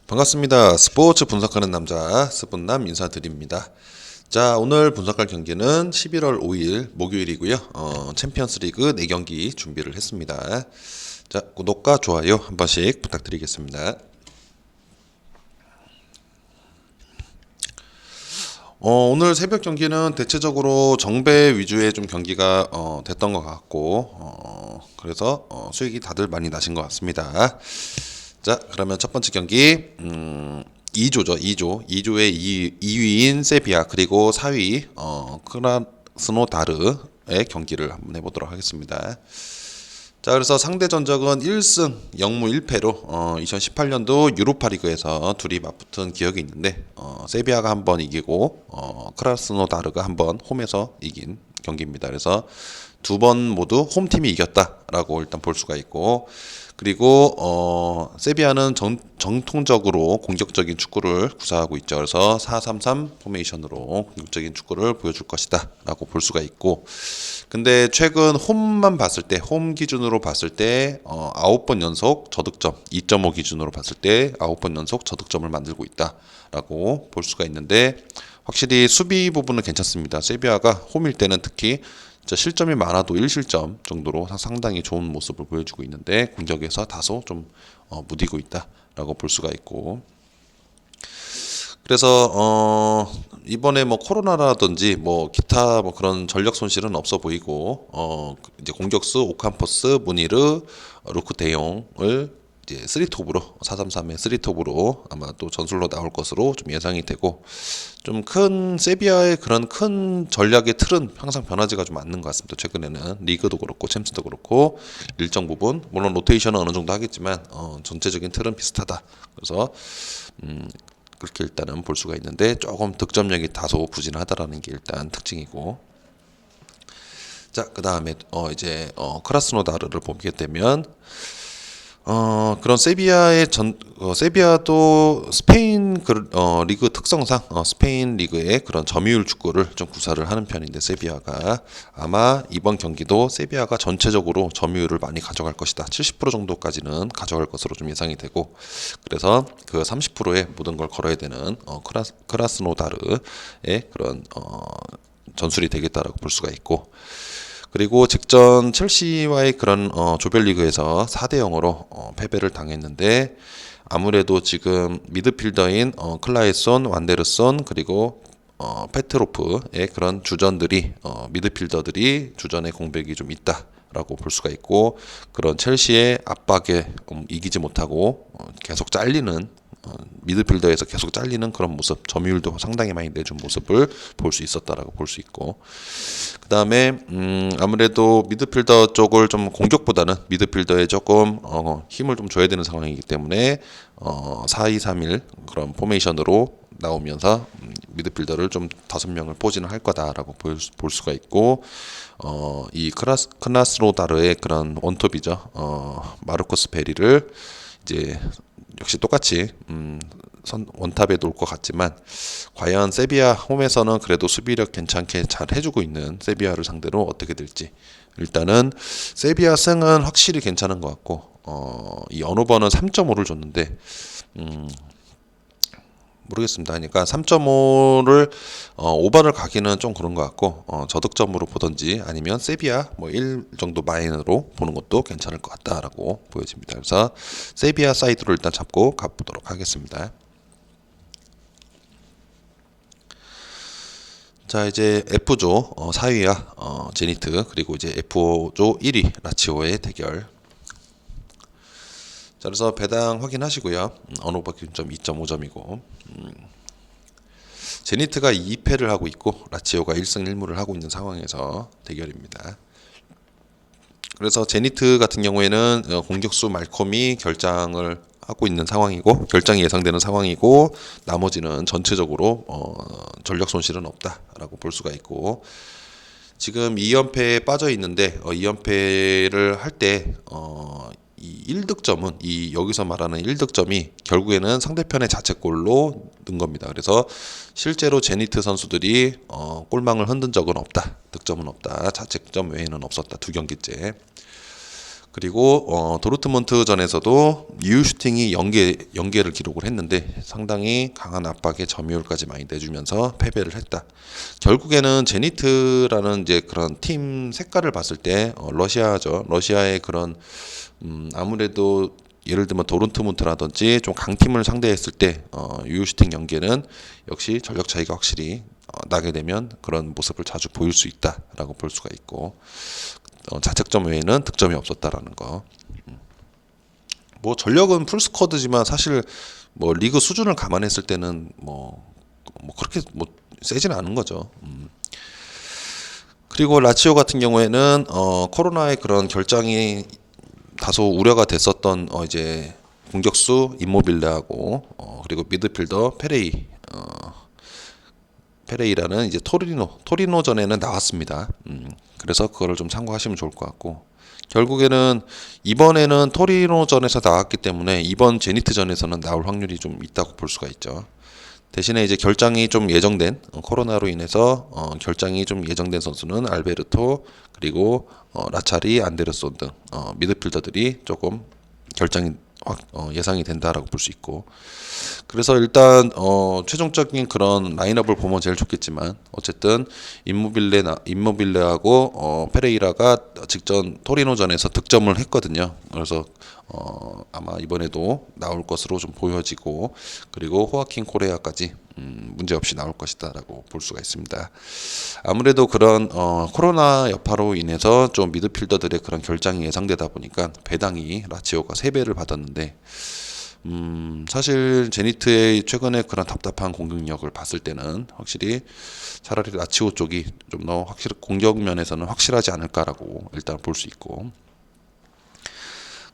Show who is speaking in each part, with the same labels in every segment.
Speaker 1: 반갑습니다. 스포츠 분석하는 남자 스분남 인사드립니다. 자, 오늘 분석할 경기는 11월 5일 목요일이고요. 챔피언스 리그 4경기 준비를 했습니다. 자, 구독과 좋아요 한 번씩 부탁드리겠습니다. 오늘 새벽 경기는 대체적으로 정배 위주의 좀 경기가 됐던 것 같고, 그래서 수익이 다들 많이 나신 것 같습니다. 자, 그러면 첫 번째 경기 2조죠. 2조의 2위인 세비야 그리고 4위 크라스노다르의 경기를 한번 해보도록 하겠습니다. 자, 그래서 상대 전적은 1승 0무 1패로 2018년도 유로파리그에서 둘이 맞붙은 기억이 있는데 세비야가 한 번 이기고 크라스노다르가 한 번 홈에서 이긴 경기입니다. 그래서 두 번 모두 홈팀이 이겼다라고 일단 볼 수가 있고, 그리고 세비야는 정통적으로 공격적인 축구를 구사하고 있죠. 그래서 4-3-3 포메이션으로 공격적인 축구를 보여줄 것이다 라고 볼 수가 있고, 근데 최근 홈만 봤을 때, 홈 기준으로 봤을 때 9번 연속 저득점, 2.5 기준으로 봤을 때 9번 연속 저득점을 만들고 있다 라고 볼 수가 있는데, 확실히 수비 부분은 괜찮습니다. 세비야가 홈일 때는 특히 실점이 많아도 1실점 정도로 상당히 좋은 모습을 보여주고 있는데, 공격에서 다소 좀 무디고 있다라고 볼 수가 있고, 그래서 이번에 뭐 코로나라든지 뭐 기타 뭐 그런 전력 손실은 없어 보이고, 이제 공격수 오캄포스, 무니르, 루크 데용을 이제 3톱으로 4-3-3의 3톱으로 아마 또 전술로 나올 것으로 좀 예상이 되고, 좀 큰 세비야의 그런 큰 전략의 틀은 항상 변하지가 좀 않는 것 같습니다. 최근에는 리그도 그렇고 챔스도 그렇고 일정 부분 물론 로테이션은 어느 정도 하겠지만 전체적인 틀은 비슷하다. 그래서 그렇게 일단은 볼 수가 있는데, 조금 득점력이 다소 부진하다라는 게 일단 특징이고, 자, 그 다음에 이제 크라스노다르를 보게 되면 그런 세비야도 스페인 리그 특성상 스페인 리그의 그런 점유율 축구를 좀 구사를 하는 편인데, 세비야가 아마 이번 경기도 세비야가 전체적으로 점유율을 많이 가져갈 것이다. 70% 정도까지는 가져갈 것으로 좀 예상이 되고, 그래서 그 30%의 모든 걸 걸어야 되는 크라스노다르의 그런 전술이 되겠다라고 볼 수가 있고, 그리고 직전 첼시와의 그런 조별리그에서 4-0으로 패배를 당했는데, 아무래도 지금 미드필더인 클라에손, 완데르손 그리고 페트로프의 그런 주전들이 미드필더들이 주전의 공백이 좀 있다라고 볼 수가 있고, 그런 첼시의 압박에 이기지 못하고 계속 잘리는 미드필더에서 계속 잘리는 그런 모습, 점유율도 상당히 많이 내준 모습을 볼 수 있었다라고 볼 수 있고, 그 다음에 아무래도 미드필더 쪽을 좀 공격보다는 미드필더에 조금 힘을 좀 줘야 되는 상황이기 때문에 4-2-3-1 그런 포메이션으로 나오면서 미드필더를 좀 5명을 포진을 할 거다라고 볼 수가 있고, 이 크라스노다르의 그런 원톱이죠. 마르코스 베리를 이제 역시 똑같이 원탑에 놓을 것 같지만, 과연 세비야 홈에서는 그래도 수비력 괜찮게 잘 해주고 있는 세비야를 상대로 어떻게 될지, 일단은 세비야 승은 확실히 괜찮은 것 같고, 이 어느 번은 3.5를 줬는데 모르겠습니다. 그러니까 3.5를 5번을 가기는 좀 그런 것 같고, 저득점으로 보던지 아니면 세비야 뭐 1 정도 마인으로 보는 것도 괜찮을 것 같다라고 보여집니다. 그래서 세비야 사이드로 일단 잡고 가보도록 하겠습니다. 자, 이제 F조 4위와 제니트, 그리고 이제 F조 1위 라치오의 대결. 자, 그래서 배당 확인하시고요. 언오버 기준점 2.5점이고, 제니트가 2패를 하고 있고 라치오가 1승 1무를 하고 있는 상황에서 대결입니다. 그래서 제니트 같은 경우에는 공격수 말콤이 결장을 하고 있는 상황이고, 결장이 예상되는 상황이고, 나머지는 전체적으로 전력 손실은 없다라고 볼 수가 있고, 지금 2연패에 빠져 있는데 2연패를 할 때 이 1득점은 여기서 말하는 1득점이 결국에는 상대편의 자책골로 는 겁니다. 그래서 실제로 제니트 선수들이 골망을 흔든 적은 없다. 득점은 없다. 자책점 외에는 없었다. 2경기째. 그리고 도르트문트전에서도 유효 슈팅이 연계를 기록을 했는데 상당히 강한 압박에 점유율까지 많이 내주면서 패배를 했다. 결국에는 제니트라는 이제 그런 팀 색깔을 봤을 때 러시아죠. 러시아의 그런 아무래도 예를 들면 도르트문트라든지 좀 강팀을 상대했을 때 유효 슈팅 연계는 역시 전력 차이가 확실히 나게 되면 그런 모습을 자주 보일 수 있다라고 볼 수가 있고, 자책점 외에는 득점이 없었다라는 거. 뭐 전력은 풀 스쿼드지만 사실 뭐 리그 수준을 감안했을 때는 뭐 그렇게 뭐 세지는 않은 거죠. 그리고 라치오 같은 경우에는 코로나의 그런 결장이 다소 우려가 됐었던 이제 공격수 임모빌레하고 그리고 미드필더 페레이라는 이제 토리노전에는 나왔습니다. 그래서 그거를 좀 참고하시면 좋을 것 같고, 결국에는 이번에는 토리노전에서 나왔기 때문에 이번 제니트전에서는 나올 확률이 좀 있다고 볼 수가 있죠. 대신에 이제 결장이 좀 예정된 코로나로 인해서 결장이 좀 예정된 선수는 알베르토 그리고 라차리, 안데르손 등 미드필더들이 조금 결장이 예상이 된다라고 볼 수 있고, 그래서 일단 최종적인 그런 라인업을 보면 제일 좋겠지만 어쨌든 임모빌레하고 페레이라가 직전 토리노전에서 득점을 했거든요. 그래서 아마 이번에도 나올 것으로 좀 보여지고, 그리고 호아킨 코레아까지 문제없이 나올 것이다라고 볼 수가 있습니다. 아무래도 그런 코로나 여파로 인해서 좀 미드필더들의 그런 결장이 예상되다 보니까 배당이 라치오가 3배를 받았는데, 사실 제니트의 최근에 그런 답답한 공격력을 봤을 때는 확실히 차라리 라치오 쪽이 좀 더 확실히 공격 면에서는 확실하지 않을까라고 일단 볼 수 있고,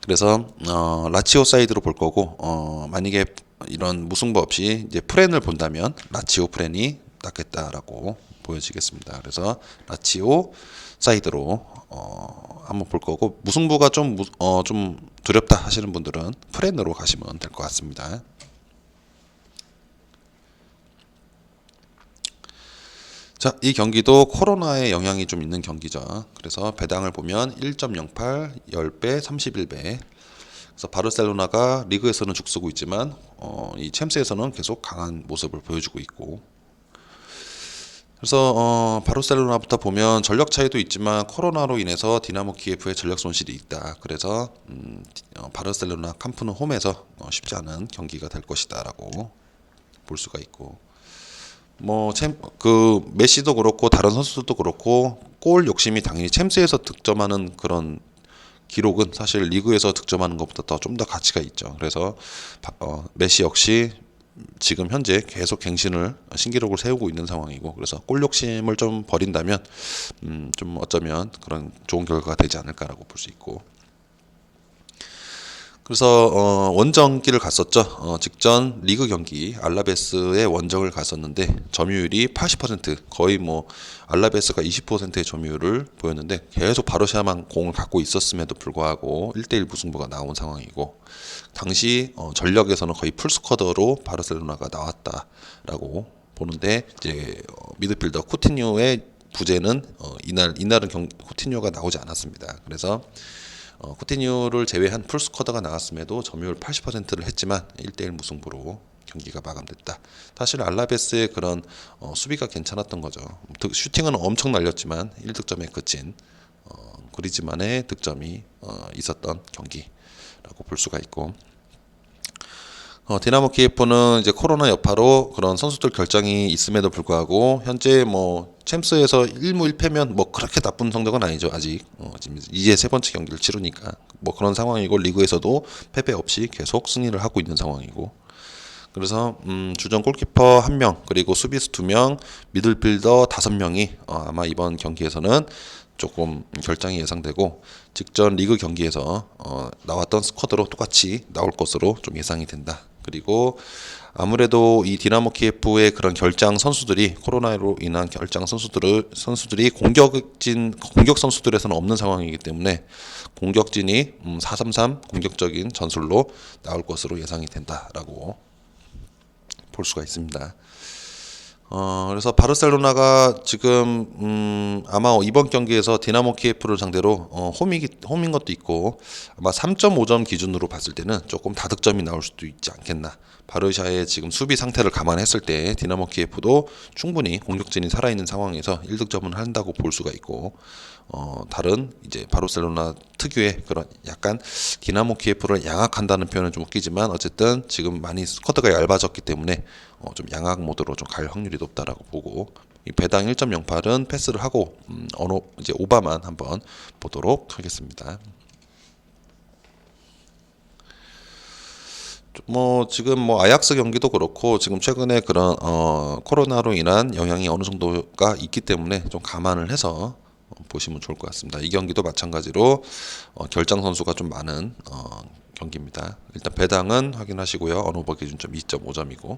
Speaker 1: 그래서 라치오 사이드로 볼 거고, 만약에 이런 무승부 없이 이제 프렌을 본다면 라치오 프렌이 낫겠다라고 보여지겠습니다. 그래서 라치오 사이드로 한번 볼 거고, 무승부가 좀 두렵다 하시는 분들은 프렌으로 가시면 될 것 같습니다. 자, 이 경기도 코로나의 영향이 좀 있는 경기죠. 그래서 배당을 보면 1.08, 10배, 31배. 그래서 바르셀로나가 리그에서는 죽쓰고 있지만 이 챔스에서는 계속 강한 모습을 보여주고 있고, 그래서 바르셀로나부터 보면 전력 차이도 있지만 코로나로 인해서 디나모 키예프의 전력 손실이 있다. 그래서 바르셀로나 캄프누 홈에서 쉽지 않은 경기가 될 것이다라고 볼 수가 있고, 그 메시도 그렇고 다른 선수들도 그렇고 골 욕심이 당연히 챔스에서 득점하는 그런 기록은 사실 리그에서 득점하는 것보다 좀 더 가치가 있죠. 그래서 메시 역시 지금 현재 계속 신기록을 세우고 있는 상황이고, 그래서 골 욕심을 좀 버린다면 좀 어쩌면 그런 좋은 결과가 되지 않을까라고 볼 수 있고, 그래서 원정길을 갔었죠. 직전 리그 경기 알라베스의 원정을 갔었는데 점유율이 80%, 거의 뭐 알라베스가 20%의 점유율을 보였는데 계속 바르샤만 공을 갖고 있었음에도 불구하고 1대1 무승부가 나온 상황이고, 당시 전력에서는 거의 풀스쿼드로 바르셀로나가 나왔다라고 보는데, 이제 미드필더 쿠티뉴의 부재는 이날은 쿠티뉴가 나오지 않았습니다. 그래서 쿠티뉴를 제외한 풀스쿼드가 나왔음에도 점유율 80%를 했지만 1대1 무승부로 경기가 마감됐다. 사실 알라베스의 그런 수비가 괜찮았던 거죠. 슈팅은 엄청 날렸지만 1득점에 그친 그리즈만의 득점이 있었던 경기라고 볼 수가 있고, 디나모 키예프는 이제 코로나 여파로 그런 선수들 결장이 있음에도 불구하고 현재 뭐 챔스에서 1무 1패면 뭐 그렇게 나쁜 성적은 아니죠. 아직 지금 이제 3번째 경기를 치르니까 뭐 그런 상황이고, 리그에서도 패배 없이 계속 승리를 하고 있는 상황이고, 그래서 주전 골키퍼 1명 그리고 수비수 2명, 미들필더 5명이 아마 이번 경기에서는 조금 결장이 예상되고, 직전 리그 경기에서 나왔던 스쿼드로 똑같이 나올 것으로 좀 예상이 된다. 그리고 아무래도 이 디나모 키예프의 그런 결장 선수들이, 코로나로 인한 결장 선수들이 공격 선수들에서는 없는 상황이기 때문에 공격진이 4-3-3 공격적인 전술로 나올 것으로 예상이 된다라고 볼 수가 있습니다. 그래서 바르셀로나가 지금 아마 이번 경기에서 디나모 키예프를 상대로 홈인 것도 있고 아마 3.5점 기준으로 봤을 때는 조금 다득점이 나올 수도 있지 않겠나. 바르샤의 지금 수비 상태를 감안했을 때 디나모 키예프도 충분히 공격진이 살아있는 상황에서 1득점은 한다고 볼 수가 있고 다른 이제 바르셀로나 특유의 그런 약간 디나모 키예프를 양악한다는 표현은 좀 웃기지만 어쨌든 지금 많이 스쿼드가 얇아졌기 때문에 좀 양악 모드로 좀 갈 확률이 높다라고 보고 이 배당 1.08은 패스를 하고 이제 오바만 한번 보도록 하겠습니다. 지금 아약스 경기도 그렇고 지금 최근에 그런 코로나로 인한 영향이 어느 정도가 있기 때문에 좀 감안을 해서 보시면 좋을 것 같습니다. 이 경기도 마찬가지로 결장 선수가 좀 많은 경기입니다. 일단 배당은 확인하시고요. 언오버 기준점 2.5점이고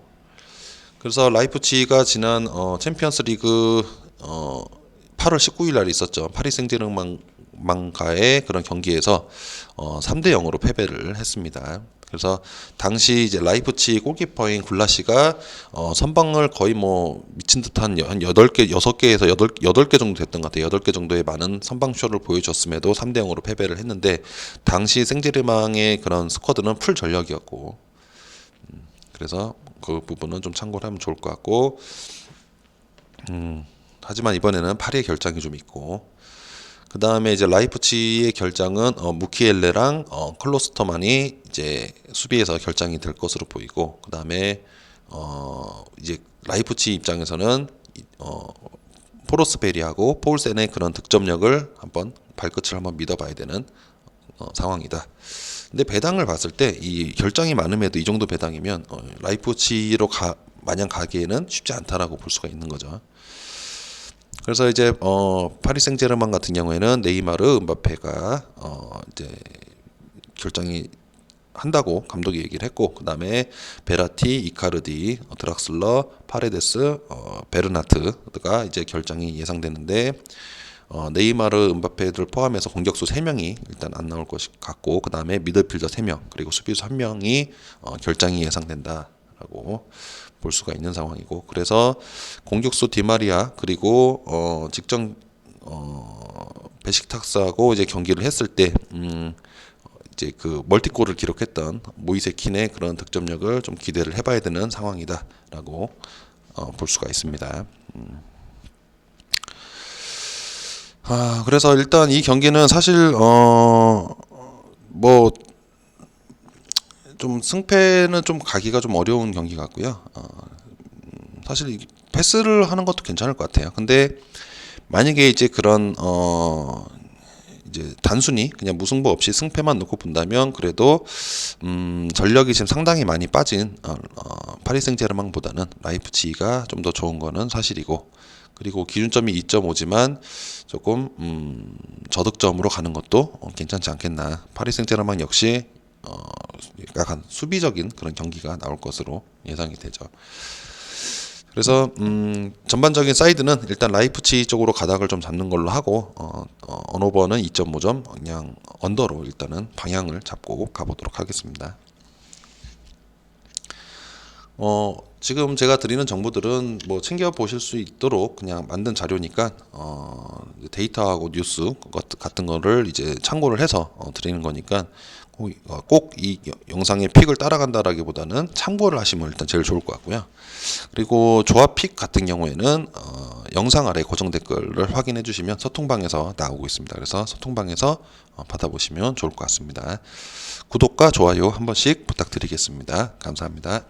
Speaker 1: 그래서 라이프치히가 지난 챔피언스 리그 8월 19일 날 있었죠. 파리 생제르맹과의 그런 경기에서 3대 0으로 패배를 했습니다. 그래서 당시 이제 라이프치히 골키퍼인 굴라시가 선방을 거의 미친 듯한 한 8개, 6개에서 8개 정도 됐던 것 같아요. 8개 정도의 많은 선방쇼를 보여줬음에도 3대 0으로 패배를 했는데 당시 생제르맹의 그런 스쿼드는 풀 전력이었고 그래서 그 부분은 좀 참고를 하면 좋을 것 같고 하지만 이번에는 파리의 결장이 좀 있고 그 다음에 이제 라이프치히의 결장은 무키엘레랑 클로스터만이 이제 수비에서 결장이 될 것으로 보이고 그 다음에 이제 라이프치히 입장에서는 포로스베리하고 포울센의 그런 득점력을 한번 발끝을 한번 믿어봐야 되는 상황이다. 근데 배당을 봤을 때 이 결장이 많음에도 이 정도 배당이면 라이프치히로 마냥 가기에는 쉽지 않다라고 볼 수가 있는 거죠. 그래서 이제 파리 생제르맹 같은 경우에는 네이마르, 음바페가 이제 결정이 한다고 감독이 얘기를 했고 그 다음에 베라티, 이카르디, 드락슬러, 파레데스, 베르나트가 이제 결정이 예상되는데 네이마르, 음바페를 포함해서 공격수 3명이 일단 안 나올 것 같고 그 다음에 미드필더 3명 그리고 수비수 1명이 결장이 예상된다라고 볼 수가 있는 상황이고 그래서 공격수 디마리아 그리고 직전 베식탁스하고 이제 경기를 했을 때 이제 그 멀티골을 기록했던 모이세 킨의 그런 득점력을 좀 기대를 해봐야 되는 상황이다라고 볼 수가 있습니다. 그래서 일단 이 경기는 사실 좀 승패는 좀 가기가 좀 어려운 경기 같고요. 사실 패스를 하는 것도 괜찮을 것 같아요. 근데 만약에 이제 그런 이제 단순히 그냥 무승부 없이 승패만 놓고 본다면 그래도 전력이 지금 상당히 많이 빠진 파리 생제르맹보다는 라이프치히가 좀 더 좋은 거는 사실이고 그리고 기준점이 2.5지만 조금 저득점으로 가는 것도 괜찮지 않겠나. 파리 생제르맹 역시 약간 수비적인 그런 경기가 나올 것으로 예상이 되죠. 그래서 전반적인 사이드는 일단 라이프치히 쪽으로 가닥을 좀 잡는 걸로 하고 언오버는 2.5점 그냥 언더로 일단은 방향을 잡고 가보도록 하겠습니다. 지금 제가 드리는 정보들은 챙겨 보실 수 있도록 그냥 만든 자료니까 데이터하고 뉴스 같은 거를 이제 참고를 해서 드리는 거니까 꼭 이 영상의 픽을 따라간다라기보다는 참고를 하시면 일단 제일 좋을 것 같고요. 그리고 조합 픽 같은 경우에는 영상 아래 고정 댓글을 확인해 주시면 소통방에서 나오고 있습니다. 그래서 소통방에서 받아보시면 좋을 것 같습니다. 구독과 좋아요 한 번씩 부탁드리겠습니다. 감사합니다.